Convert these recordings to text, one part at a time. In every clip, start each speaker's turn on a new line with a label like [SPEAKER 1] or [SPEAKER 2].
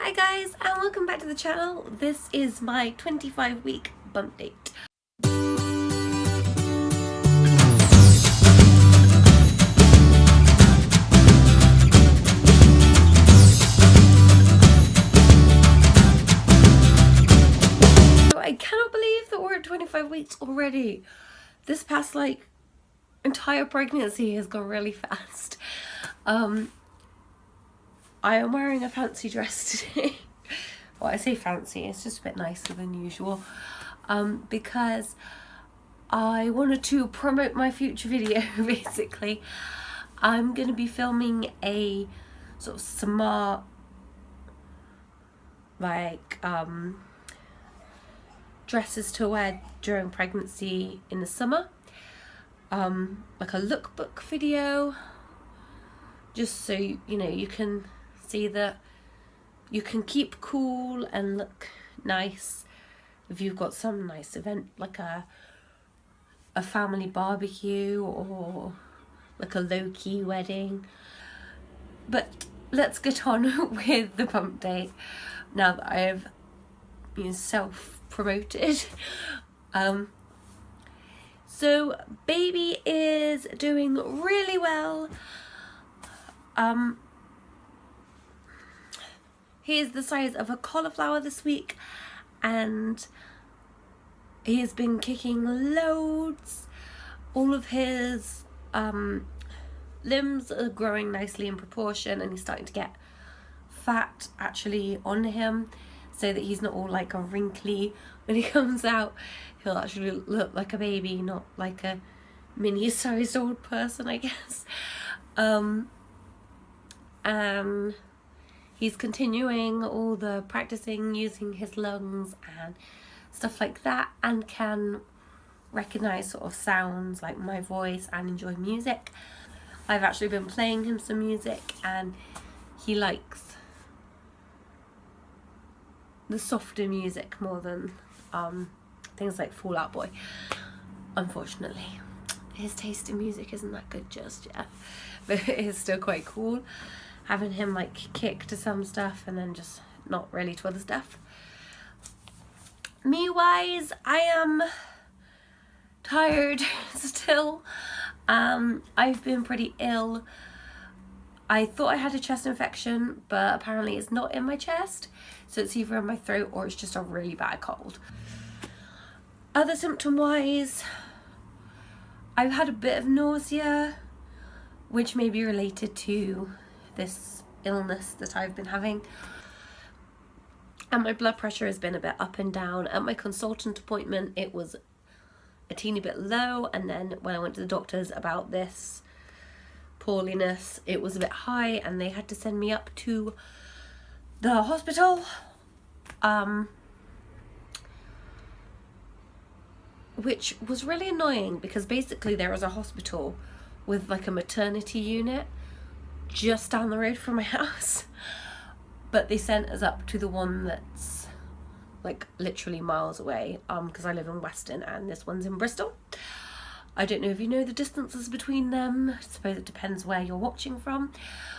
[SPEAKER 1] Hi guys, and welcome back to the channel. This is my 25-week bump date. I cannot believe that we're at 25 weeks already. This past entire pregnancy has gone really fast. I am wearing a fancy dress today. Well, I say fancy, it's just a bit nicer than usual. Because I wanted to promote my future video, basically. I'm going to be filming a sort of smart, dresses to wear during pregnancy in the summer. Like a lookbook video, just so you can see that you can keep cool and look nice if you've got some nice event like a family barbecue or like a low-key wedding. But let's get on with the bump date now that I have self-promoted. So baby is doing really well. He is the size of a cauliflower this week, and he has been kicking loads. All of his limbs are growing nicely in proportion, and he's starting to get fat actually on him, so that he's not all like a wrinkly when he comes out. He'll actually look like a baby, not like a mini-sized old person, I guess. And he's continuing all the practicing using his lungs and stuff like that, and can recognize sort of sounds like my voice and enjoy music. I've actually been playing him some music, and he likes the softer music more than things like Fall Out Boy. Unfortunately, his taste in music isn't that good just yet, but it is still quite cool having him like kick to some stuff and then just not really to other stuff. Me wise, I am tired still. I've been pretty ill. I thought I had a chest infection, but apparently it's not in my chest, so it's either in my throat or it's just a really bad cold. Other symptom wise, I've had a bit of nausea, which may be related to this illness that I've been having, and my blood pressure has been a bit up and down. At my consultant appointment it was a teeny bit low, and then when I went to the doctors about this poorliness it was a bit high, and they had to send me up to the hospital, which was really annoying because basically there was a hospital with like a maternity unit just down the road from my house, but they sent us up to the one that's like literally miles away, because I live in Weston and this one's in Bristol. I don't know if you know the distances between them. I suppose it depends where you're watching from.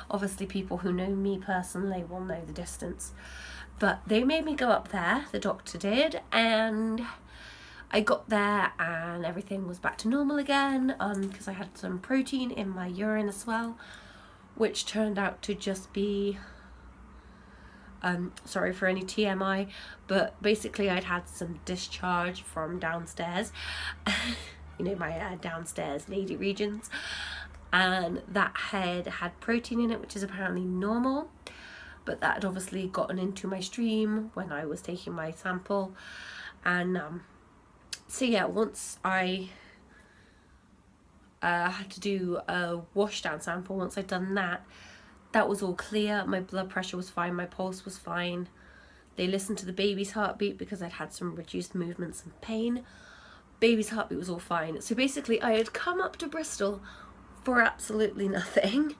[SPEAKER 1] Obviously people who know me personally will know the distance, but they made me go up there, the doctor did, and I got there and everything was back to normal again, because I had some protein in my urine as well, which turned out to just be, sorry for any TMI, but basically I'd had some discharge from downstairs, my downstairs lady regions, and that had protein in it, which is apparently normal, but that had obviously gotten into my stream when I was taking my sample, and so yeah, once I had to do a wash down sample, once I'd done that, that was all clear. My blood pressure was fine, my pulse was fine. They listened to the baby's heartbeat because I'd had some reduced movements and pain. Baby's heartbeat was all fine. So basically I had come up to Bristol for absolutely nothing,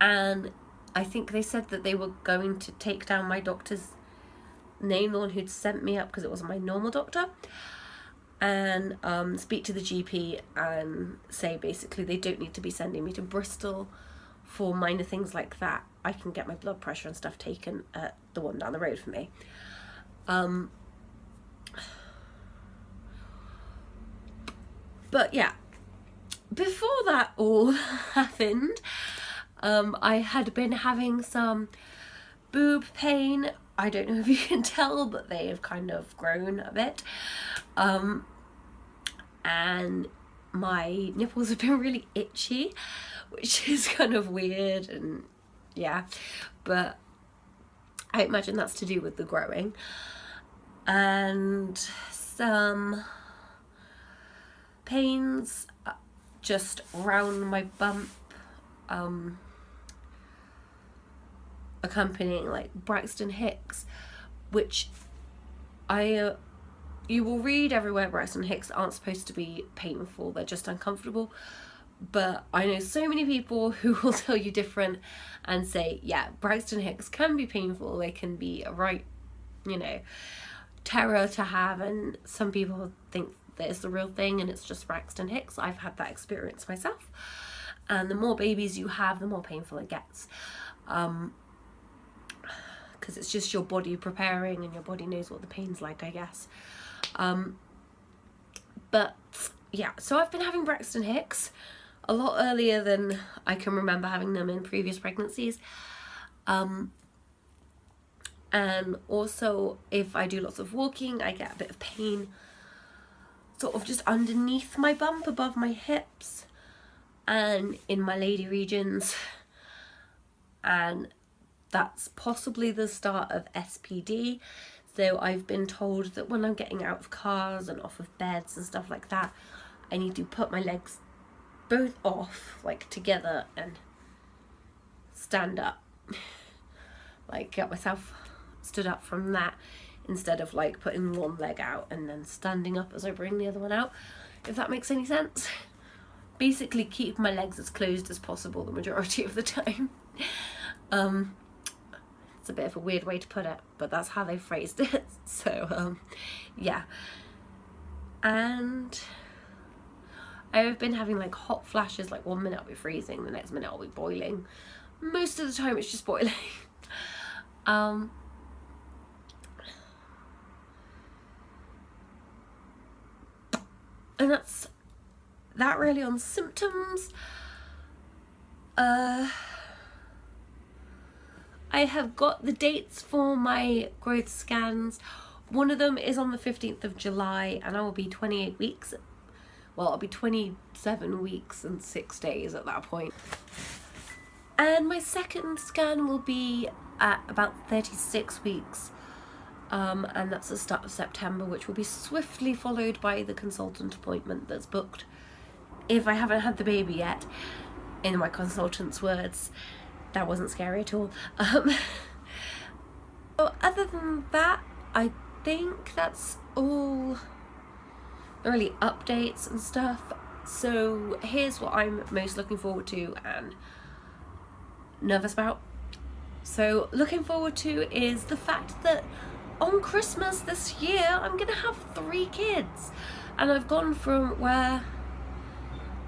[SPEAKER 1] and I think they said that they were going to take down my doctor's name, the one who'd sent me up because it wasn't my normal doctor, and speak to the GP and say basically they don't need to be sending me to Bristol for minor things like that, I can get my blood pressure and stuff taken at the one down the road for me. But yeah, before that all happened, I had been having some boob pain. I don't know if you can tell, but they have kind of grown a bit. And my nipples have been really itchy, which is kind of weird, and yeah, but I imagine that's to do with the growing. And some pains just around my bump, accompanying like Braxton Hicks, which you will read everywhere Braxton Hicks aren't supposed to be painful, they're just uncomfortable. But I know so many people who will tell you different and say, yeah, Braxton Hicks can be painful, they can be a right, terror to have, and some people think that it's the real thing and it's just Braxton Hicks. I've had that experience myself, and the more babies you have, the more painful it gets, because it's just your body preparing, and your body knows what the pain's like, I guess. But yeah, so I've been having Braxton Hicks a lot earlier than I can remember having them in previous pregnancies. And also, if I do lots of walking, I get a bit of pain sort of just underneath my bump, above my hips and in my lady regions, and that's possibly the start of SPD. So I've been told that when I'm getting out of cars and off of beds and stuff like that, I need to put my legs both off, like together, and stand up, like get myself stood up from that, instead of like putting one leg out and then standing up as I bring the other one out, if that makes any sense. Basically keep my legs as closed as possible the majority of the time. It's a bit of a weird way to put it, but that's how they phrased it. So yeah, and I've been having like hot flashes, like 1 minute I'll be freezing, the next minute I'll be boiling. Most of the time it's just boiling. And that's that really on symptoms. I have got the dates for my growth scans. One of them is on the 15th of July, and I will be 28 weeks. Well, I'll be 27 weeks and 6 days at that point. And my second scan will be at about 36 weeks. And that's the start of September, which will be swiftly followed by the consultant appointment that's booked, if I haven't had the baby yet. In my consultant's words, that wasn't scary at all. So other than that, I think that's all really updates and stuff. So here's what I'm most looking forward to and nervous about. So looking forward to is the fact that on Christmas this year I'm gonna have 3 kids, and I've gone from where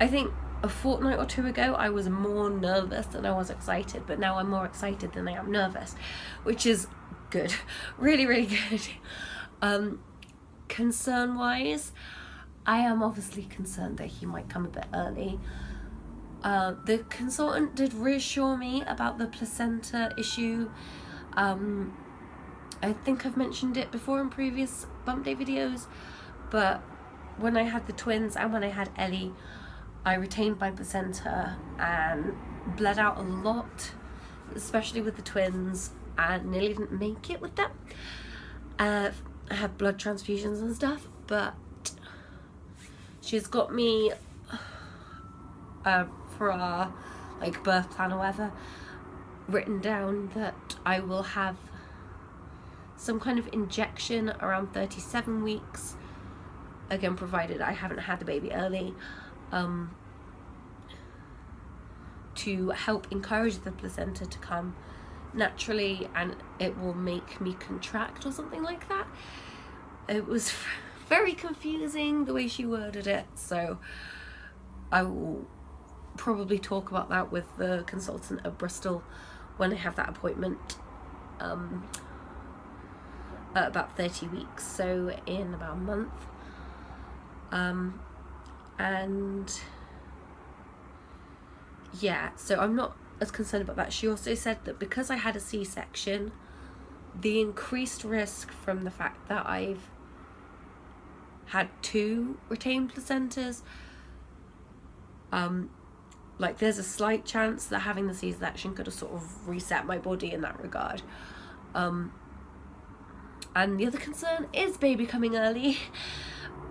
[SPEAKER 1] I think a fortnight or 2 ago I was more nervous than I was excited, but now I'm more excited than I am nervous, which is good. Really, really good. Concern wise, I am obviously concerned that he might come a bit early. The consultant did reassure me about the placenta issue. I think I've mentioned it before in previous bump day videos, but when I had the twins and when I had Ellie, I retained my placenta and bled out a lot, especially with the twins, and nearly didn't make it with them. I had blood transfusions and stuff, but she's got me for our like birth plan or whatever written down that I will have some kind of injection around 37 weeks, again provided I haven't had the baby early, to help encourage the placenta to come naturally, and it will make me contract or something like that. It was very confusing the way she worded it, so I will probably talk about that with the consultant at Bristol when I have that appointment at about 30 weeks, so in about a month. And yeah, so I'm not as concerned about that. She also said that because I had a C-section, the increased risk from the fact that I've had 2 retained placentas, like there's a slight chance that having the C-section could have sort of reset my body in that regard. And the other concern is baby coming early,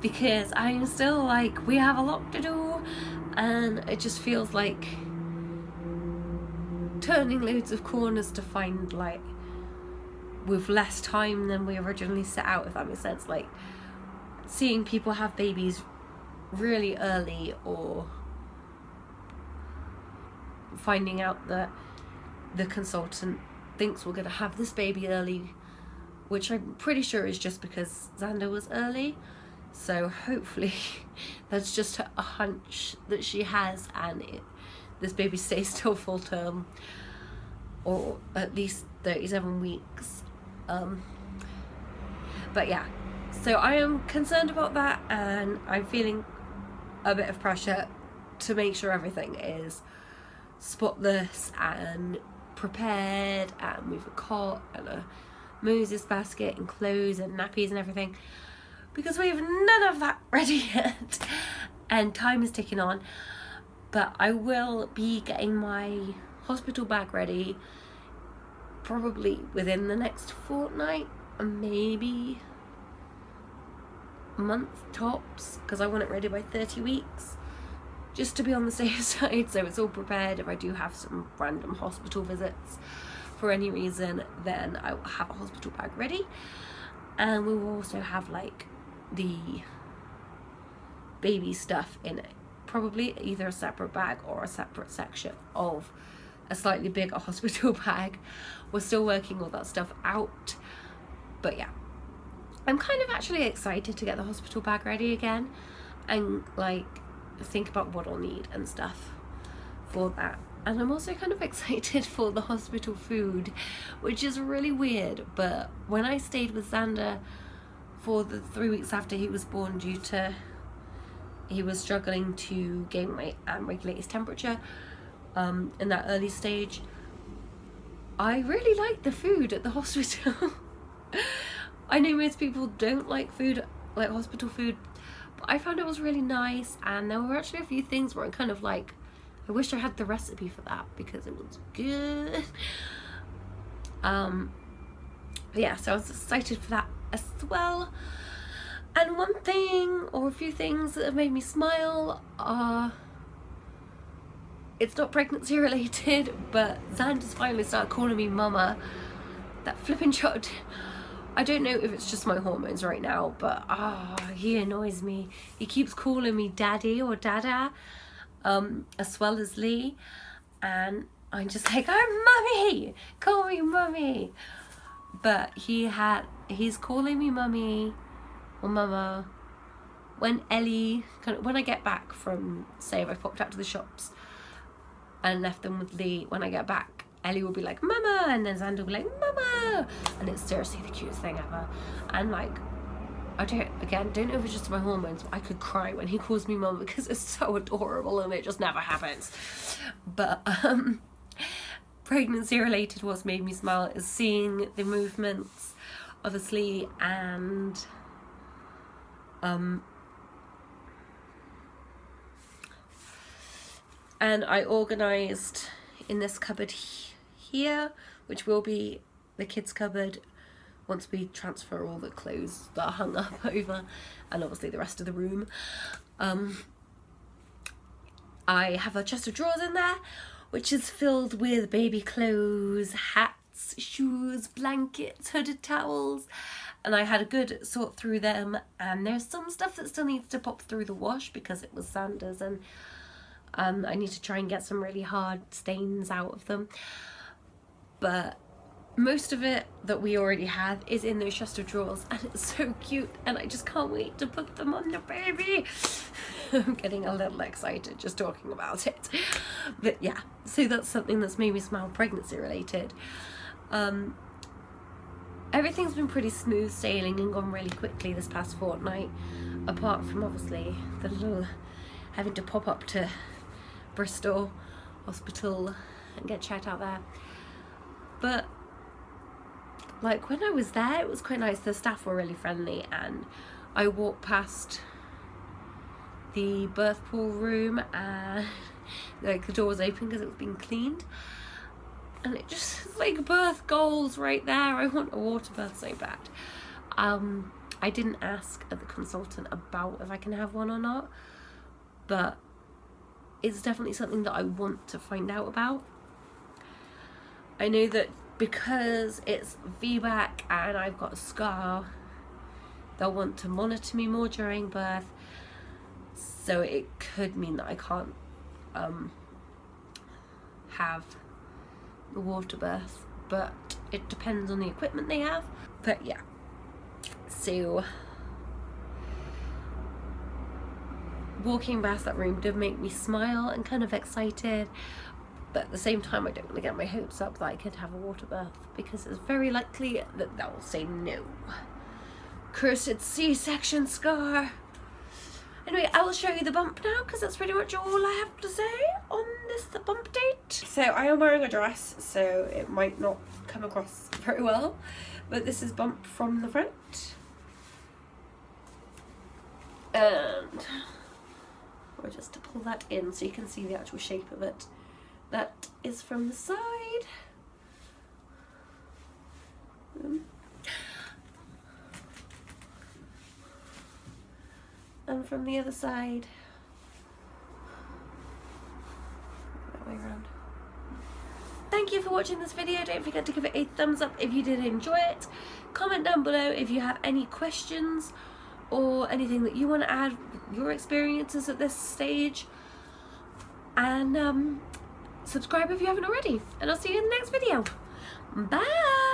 [SPEAKER 1] because I'm still like, we have a lot to do, and it just feels like turning loads of corners to find, like, with less time than we originally set out, if that makes sense. Like, seeing people have babies really early, or finding out that the consultant thinks we're going to have this baby early, which I'm pretty sure is just because Xander was early. So hopefully that's just a hunch that she has, and this baby stays till full term, or at least 37 weeks. But yeah, so I am concerned about that, and I'm feeling a bit of pressure to make sure everything is spotless and prepared, and with a cot and a Moses basket and clothes and nappies and everything, because we have none of that ready yet, and time is ticking on. But I will be getting my hospital bag ready probably within the next fortnight, and maybe a month tops, because I want it ready by 30 weeks, just to be on the safe side, so it's all prepared. If I do have some random hospital visits for any reason, then I will have a hospital bag ready. And we will also have like the baby stuff in it, probably either a separate bag or a separate section of a slightly bigger hospital bag. We're still working all that stuff out, but yeah, I'm kind of actually excited to get the hospital bag ready again, and like think about what I'll need and stuff for that. And I'm also kind of excited for the hospital food, which is really weird, but when I stayed with Xander for the 3 weeks after he was born, due to he was struggling to gain weight and regulate his temperature in that early stage, I really liked the food at the hospital. I know most people don't like food, like hospital food, but I found it was really nice, and there were actually a few things where I'm kind of like, I wish I had the recipe for that because it was good. Yeah, so I was excited for that as well. And one thing, or a few things that have made me smile are, it's not pregnancy related, but Xander's finally started calling me mama. That flipping child, I don't know if it's just my hormones right now, but he annoys me. He keeps calling me daddy or dada, as well as Lee, and I'm just like, I'm mummy, call me mummy. But he's calling me mummy or mama when when I get back from, say if I popped out to the shops and left them with Lee, when I get back, Ellie will be like mama, and then Xander will be like mama, and it's seriously the cutest thing ever. And like, I don't know if it's just my hormones, but I could cry when he calls me mum because it's so adorable and it just never happens. But pregnancy related, what's made me smile is seeing the movements, obviously, and I organised in this cupboard here, which will be the kids' cupboard once we transfer all the clothes that are hung up over, and obviously the rest of the room. I have a chest of drawers in there, which is filled with baby clothes, hats, shoes, blankets, hooded towels, and I had a good sort through them, and there's some stuff that still needs to pop through the wash because it was Xander's, and I need to try and get some really hard stains out of them. But most of it that we already have is in those chest of drawers, and it's so cute, and I just can't wait to put them on the baby. I'm getting a little excited just talking about it. But yeah, so that's something that's made me smile, pregnancy related. Everything's been pretty smooth sailing and gone really quickly this past fortnight, apart from obviously the little having to pop up to Bristol Hospital and get checked out there. But like when I was there, it was quite nice. The staff were really friendly, and I walked past the birth pool room and like the door was open because it was being cleaned, and it just like birth goals right there. I want a water birth so bad. I didn't ask the consultant about if I can have one or not, but it's definitely something that I want to find out about. I know that because it's VBAC and I've got a scar, they'll want to monitor me more during birth, so it could mean that I can't have the water birth, but it depends on the equipment they have. But yeah, so walking past that room did make me smile and kind of excited, but at the same time I don't want to get my hopes up that I could have a water birth, because it's very likely that they'll say no. Cursed C-section scar. Anyway, I will show you the bump now, because that's pretty much all I have to say on this bump date. So I am wearing a dress, so it might not come across very well, but this is bump from the front. And or just to pull that in so you can see the actual shape of it. That is from the side. And from the other side. That way around. Thank you for watching this video. Don't forget to give it a thumbs up if you did enjoy it. Comment down below if you have any questions or anything that you want to add, your experiences at this stage. And subscribe if you haven't already. And I'll see you in the next video. Bye!